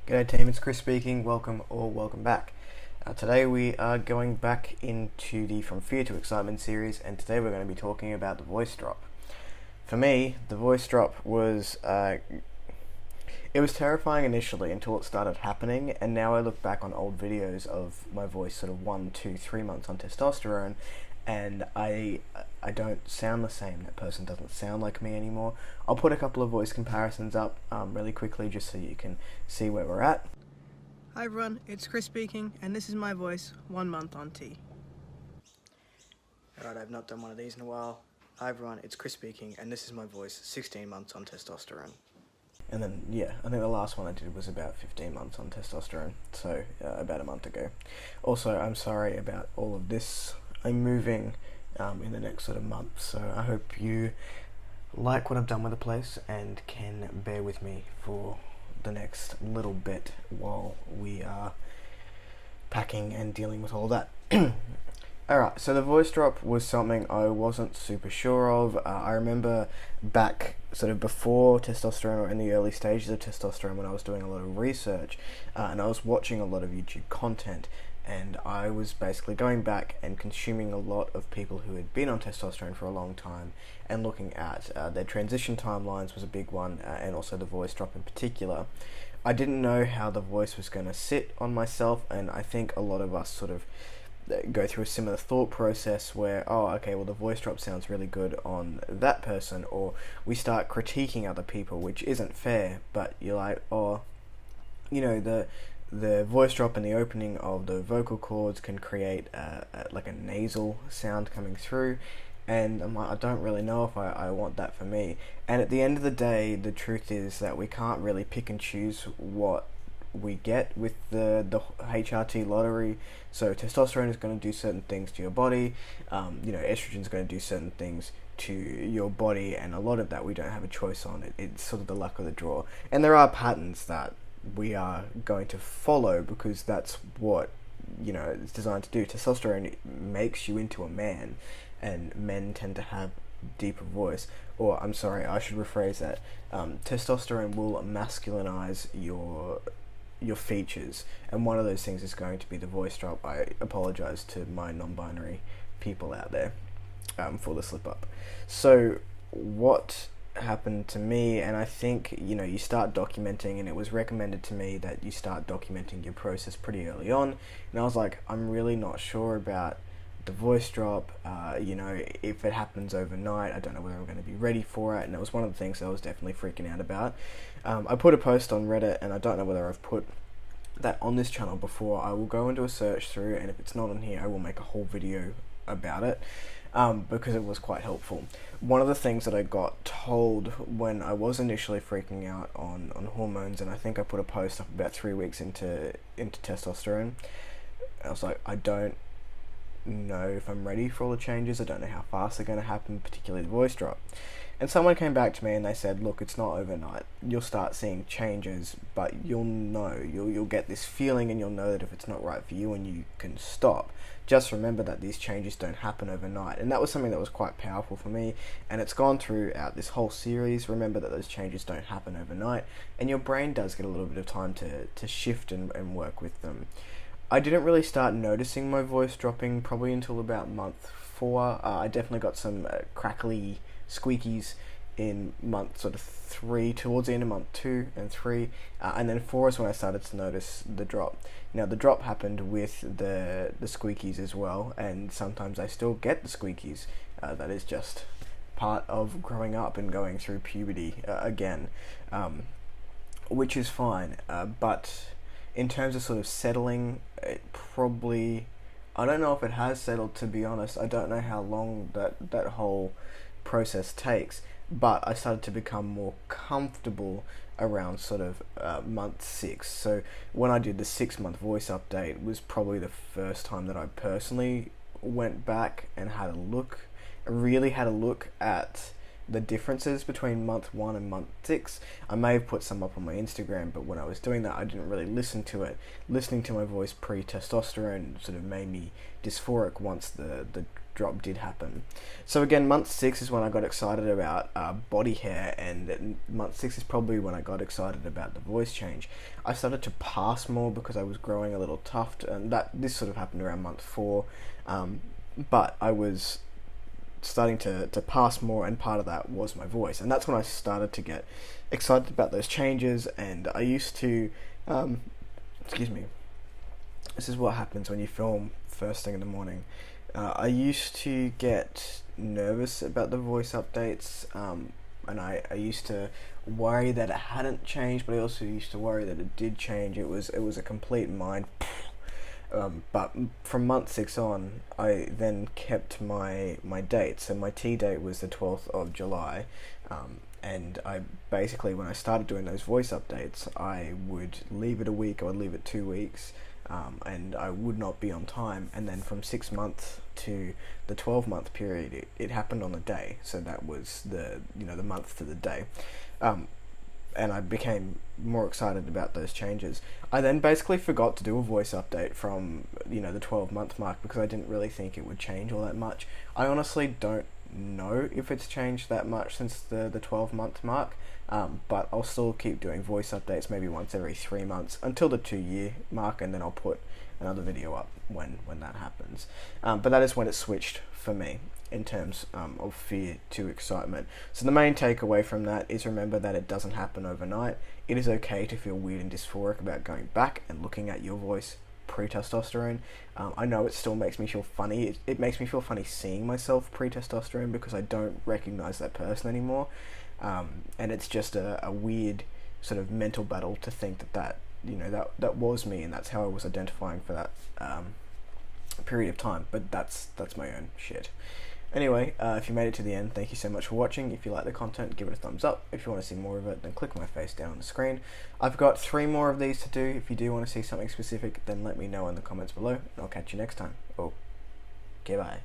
G'day team, it's Chris speaking. Welcome back. Today we are going back into the From Fear to Excitement series, and today we're going to be talking about the voice drop. For me, the voice drop was it was terrifying initially until it started happening, and now I look back on old videos of my voice sort of 1, 2, 3 months on testosterone, and I don't sound the same. That person doesn't sound like me anymore. I'll put a couple of voice comparisons up really quickly just so you can see where we're at. Hi everyone, it's Chris speaking, and this is my voice 1 month on T. Alright, I've not done one of these in a while. Hi everyone, it's Chris speaking, and this is my voice 16 months on testosterone. And then, I think the last one I did was about 15 months on testosterone, so about a month ago. Also, I'm sorry about all of this. I'm moving in the next sort of month, so I hope you like what I've done with the place and can bear with me for the next little bit while we are packing and dealing with all that. Alright, so the voice drop was something I wasn't super sure of. I remember back sort of before testosterone, or in the early stages of testosterone, when I was doing a lot of research and I was watching a lot of YouTube content, and I was basically going back and consuming a lot of people who had been on testosterone for a long time and looking at their transition timelines was a big one, and also the voice drop in particular. I didn't know how the voice was going to sit on myself, and I think a lot of us sort of go through a similar thought process where, oh, okay, well, the voice drop sounds really good on that person, or we start critiquing other people, which isn't fair, but you're like, oh, you know, the voice drop and the opening of the vocal cords can create like a nasal sound coming through, and I'm like, I don't really know if I want that for me. And at the end of the day, the truth is that we can't really pick and choose what we get with the HRT lottery. So testosterone is going to do certain things to your body, estrogen is going to do certain things to your body, and a lot of that we don't have a choice on. It's sort of the luck of the draw, and there are patterns that we are going to follow because that's what it's designed to do. Testosterone makes you into a man, and men tend to have deeper voice, or I'm sorry, I should rephrase that. Testosterone will masculinise your features, and one of those things is going to be the voice drop. I apologize to my non-binary people out there for the slip up. So what happened to me, and I think you start documenting, and it was recommended to me that you start documenting your process pretty early on, and I was like, I'm really not sure about the voice drop. If it happens overnight, I don't know whether I'm going to be ready for it, and it was one of the things I was definitely freaking out about. I put a post on Reddit, and I don't know whether I've put that on this channel before. I will go into a search through, and if it's not on here, I will make a whole video about it, because it was quite helpful. One of the things that I got told when I was initially freaking out on hormones, and I think I put a post up about 3 weeks into testosterone, I was like, I don't know if I'm ready for all the changes. I don't know how fast they're going to happen, particularly the voice drop. And someone came back to me and they said, look, it's not overnight. You'll start seeing changes, but you'll get this feeling, and you'll know that if it's not right for you, and you can stop. Just remember that these changes don't happen overnight. And that was something that was quite powerful for me, and it's gone throughout this whole series. Remember that those changes don't happen overnight, and your brain does get a little bit of time to shift and work with them. I didn't really start noticing my voice dropping probably until about month 4. I definitely got some crackly squeakies in month sort of 3, towards the end of month 2 and 3, and then 4 is when I started to notice the drop. Now the drop happened with the squeakies as well, and sometimes I still get the squeakies. That is just part of growing up and going through puberty again, which is fine, but in terms of sort of settling, it probably, I don't know if it has settled, to be honest. I don't know how long that whole process takes, but I started to become more comfortable around sort of month 6. So when I did the 6-month voice update was probably the first time that I personally went back and really had a look at the differences between month 1 and month 6. I may have put some up on my Instagram, but when I was doing that, I didn't really listen to it. Listening to my voice pre-testosterone sort of made me dysphoric once the drop did happen. So again, month 6 is when I got excited about body hair, and month 6 is probably when I got excited about the voice change. I started to pass more because I was growing a little tuft, and this sort of happened around month 4, but I was starting to pass more, and part of that was my voice, and that's when I started to get excited about those changes. And I used to excuse me, this is what happens when you film first thing in the morning. I used to get nervous about the voice updates, and I used to worry that it hadn't changed, but I also used to worry that it did change. It was a complete mind. But from month 6 on, I then kept my dates, and my T date was the 12th of July, and I basically, when I started doing those voice updates, I would leave it a week, I would leave it 2 weeks, and I would not be on time, and then from 6 months to the 12-month period, it happened on the day, so that was the month to the day. And I became more excited about those changes. I then basically forgot to do a voice update from the 12-month mark because I didn't really think it would change all that much. I honestly don't know if it's changed that much since the 12-month mark, but I'll still keep doing voice updates maybe once every 3 months until the 2-year mark, and then I'll put another video up when that happens. But that is when it switched for me in terms of fear to excitement. So the main takeaway from that is, remember that it doesn't happen overnight. It is okay to feel weird and dysphoric about going back and looking at your voice pre-testosterone. I know it still makes me feel funny. It makes me feel funny seeing myself pre-testosterone because I don't recognize that person anymore. And it's just a weird sort of mental battle to think that was me, and that's how I was identifying for that period of time. But that's my own shit. Anyway, if you made it to the end, thank you so much for watching. If you like the content, give it a thumbs up. If you want to see more of it, then click my face down on the screen. I've got 3 more of these to do. If you do want to see something specific, then let me know in the comments below, and I'll catch you next time. Oh, goodbye.